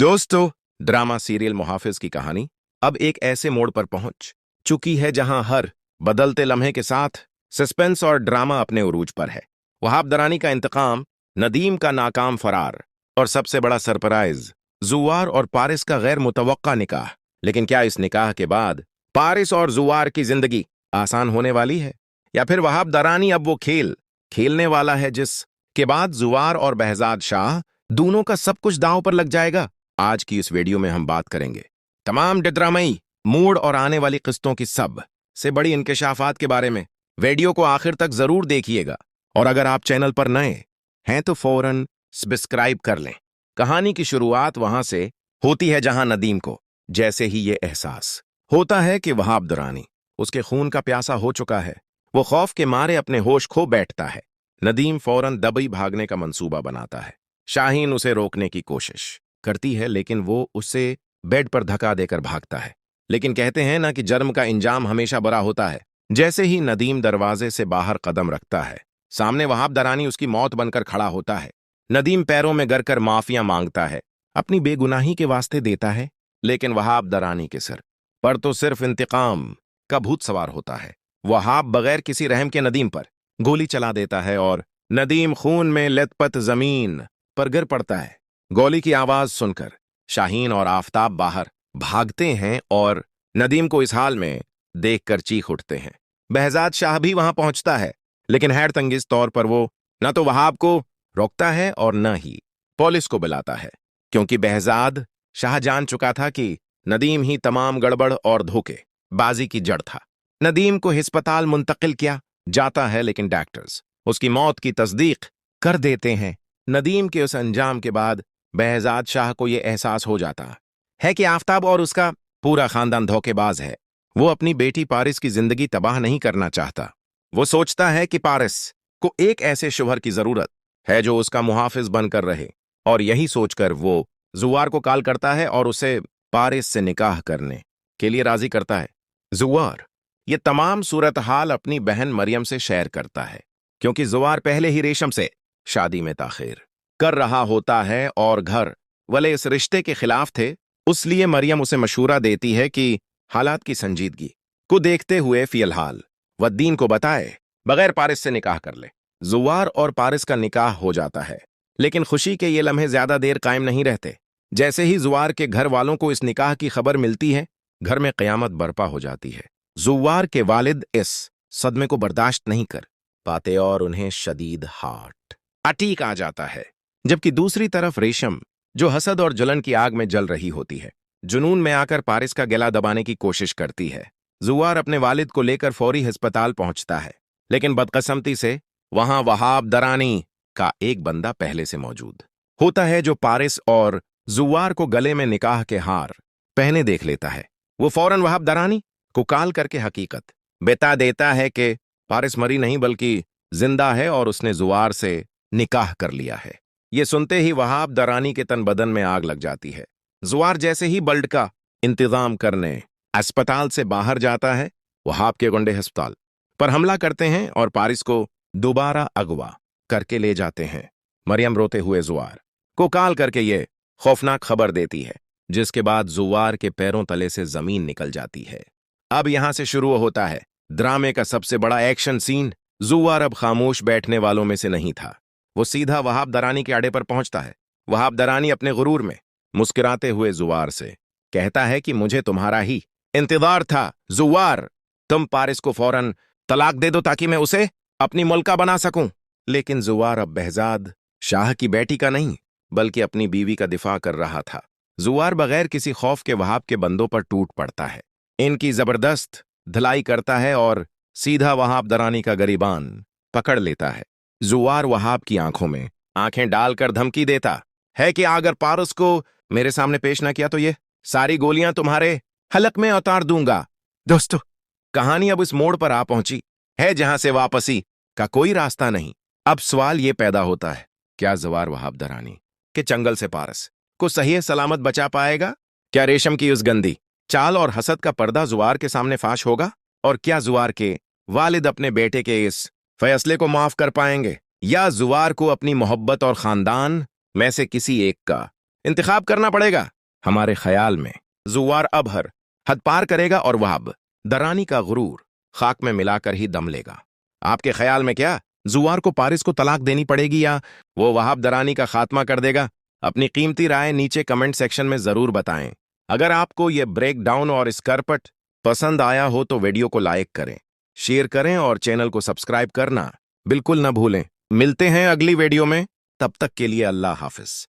दोस्तों, drama serial मुहाफिज की कहानी अब एक ऐसे मोड़ पर पहुंच चुकी है जहां हर बदलते लम्हे के साथ सस्पेंस और ड्रामा अपने उरूज पर है। वहाब दरानी का इंतकाम, नदीम का नाकाम फरार और सबसे बड़ा सरप्राइज जुवार और पारिस का गैर मुतवक्का निकाह। लेकिन क्या इस निकाह के बाद पारिस और जुवार की जिंदगी आसान होने वाली है, या फिर वहाब दरानी अब वो खेल खेलने वाला है जिस के बाद जुवार और बहजाद शाह दोनों का सब कुछ दांव पर लग जाएगा? आज की इस वीडियो में हम बात करेंगे तमाम ड्रामाई मूड और आने वाली किस्तों की सब से बड़ी इंकशाफात के बारे में। वीडियो को आखिर तक जरूर देखिएगा और अगर आप चैनल पर नए हैं तो फौरन सब्सक्राइब कर लें। कहानी की शुरुआत वहां से होती है जहां नदीम को जैसे ही ये एहसास होता है कि वहाब दरानी उसके खून का प्यासा हो चुका है, वो खौफ के मारे अपने होश खो बैठता है। नदीम फौरन दुबई भागने का मंसूबा बनाता है। शाहीन उसे रोकने की कोशिश करती है लेकिन वो उससे बेड पर धक्का देकर भागता है। लेकिन कहते हैं ना कि जर्म का इंजाम हमेशा बुरा होता है। जैसे ही नदीम दरवाजे से बाहर कदम रखता है, सामने वहाब दरानी उसकी मौत बनकर खड़ा होता है। नदीम पैरों में गिरकर माफिया मांगता है, अपनी बेगुनाही के वास्ते देता है, लेकिन वहाब दरानी के सर पर तो सिर्फ इंतकाम का भूत सवार होता है। वहाब बगैर किसी रहम के नदीम पर गोली चला देता है और नदीम खून में लथपथ जमीन पर गिर पड़ता है। गोली की आवाज सुनकर शाहीन और आफताब बाहर भागते हैं और नदीम को इस हाल में देखकर चीख उठते हैं। बहजाद शाह भी वहां पहुंचता है, लेकिन हैरतंगेज तौर पर वो न तो वहाब को रोकता है और न ही पुलिस को बुलाता है, क्योंकि बहजाद शाह जान चुका था कि नदीम ही तमाम गड़बड़ और धोखे बाजी की जड़ था। नदीम को अस्पताल मुंतकिल किया जाता है, लेकिन डॉक्टर्स उसकी मौत की तस्दीक कर देते हैं। नदीम के उस अंजाम के बाद बहजाद शाह को यह एहसास हो जाता है कि आफताब और उसका पूरा खानदान धोखेबाज है। वो अपनी बेटी पारिस की जिंदगी तबाह नहीं करना चाहता। वो सोचता है कि पारिस को एक ऐसे शोहर की जरूरत है जो उसका मुहाफिज बनकर रहे, और यही सोचकर वो जुवार को कॉल करता है और उसे पारिस से निकाह करने के लिए राजी करता है। जुवार ये तमाम सूरत हाल अपनी बहन मरियम से शेयर करता है, क्योंकि जुवार पहले ही रेशम से शादी में ताखिर कर रहा होता है और घर वाले इस रिश्ते के खिलाफ थे। इसलिए मरियम उसे मशूरा देती है कि हालात की संजीदगी को देखते हुए फिलहाल वद्दीन को बताए बगैर पारिस से निकाह कर ले। जुवार और पारिस का निकाह हो जाता है, लेकिन खुशी के ये लम्हे ज्यादा देर कायम नहीं रहते। जैसे ही जुवार के घर वालों को इस निकाह की खबर मिलती है, घर में कयामत बर्पा हो जाती है। जुवार के वालिद इस सदमे को बर्दाश्त नहीं कर पाते और उन्हें शदीद हार्ट अटैक आ जाता है। जबकि दूसरी तरफ रेशम, जो हसद और जलन की आग में जल रही होती है, जुनून में आकर पारिस का गला दबाने की कोशिश करती है। जुवार अपने वालिद को लेकर फौरी अस्पताल पहुंचता है, लेकिन बदकिस्मती से वहां वहाब दरानी का एक बंदा पहले से मौजूद होता है, जो पारिस और जुवार को गले में निकाह के हार पहने देख लेता है। वो फौरन वहाब दरानी को कॉल करके हकीकत बता देता है कि पारिस मरी नहीं बल्कि जिंदा है और उसने जुवार से निकाह कर लिया है। ये सुनते ही वहाब दरानी के तन बदन में आग लग जाती है। जुवार जैसे ही ब्लड का इंतजाम करने अस्पताल से बाहर जाता है, वहाब के गुंडे अस्पताल पर हमला करते हैं और पारिस को दोबारा अगवा करके ले जाते हैं। मरियम रोते हुए जुवार को कॉल करके ये खौफनाक खबर देती है, जिसके बाद जुवार के पैरों तले से जमीन निकल जाती है। अब यहां से शुरू होता है ड्रामे का सबसे बड़ा एक्शन सीन। जुवार अब खामोश बैठने वालों में से नहीं था। वो सीधा वहाब दरानी के अड्डे पर पहुंचता है। वहाब दरानी अपने गुरूर में मुस्कुराते हुए जुवार से कहता है कि मुझे तुम्हारा ही इंतजार था जुवार, तुम पारिस को फौरन तलाक दे दो ताकि मैं उसे अपनी मुल्का बना सकूं। लेकिन जुवार अब बहजाद शाह की बेटी का नहीं बल्कि अपनी बीवी का दिफा कर रहा था। जुवार बगैर किसी खौफ के वहाब के बंदों पर टूट पड़ता है, इनकी जबरदस्त धलाई करता है और सीधा वहाब दरानी का गरीबान पकड़ लेता है। जुवार वहाब की आंखों में आंखें डालकर धमकी देता है कि अगर पारिस को मेरे सामने पेश ना किया तो ये सारी गोलियां तुम्हारे हलक में उतार दूंगा। दोस्तों, कहानी अब इस मोड़ पर आ पहुंची है जहां से वापसी का कोई रास्ता नहीं। अब सवाल ये पैदा होता है, क्या जुवार वहाब दरानी के चंगल से पारिस को सही सलामत बचा पाएगा? क्या रेशम की उस गंदी चाल और हसद का पर्दा जुवार के सामने फाश होगा? और क्या जुवार के वालिद अपने बेटे के इस फैसले को माफ कर पाएंगे, या जुवार को अपनी मोहब्बत और खानदान में से किसी एक का इंतखाब करना पड़ेगा। हमारे ख्याल में जुवार अबहर हद पार करेगा और वहाब दरानी का गुरूर खाक में मिलाकर ही दम लेगा। आपके ख्याल में क्या जुवार को पारिस को तलाक देनी पड़ेगी या वो वहाब दरानी का खात्मा कर देगा? अपनी कीमती राय नीचे कमेंट सेक्शन में जरूर बताएं। अगर आपको ये ब्रेक डाउन और स्करपट पसंद आया हो तो वीडियो को लाइक करें, शेयर करें और चैनल को सब्सक्राइब करना बिल्कुल न भूलें। मिलते हैं अगली वीडियो में, तब तक के लिए अल्लाह हाफिज।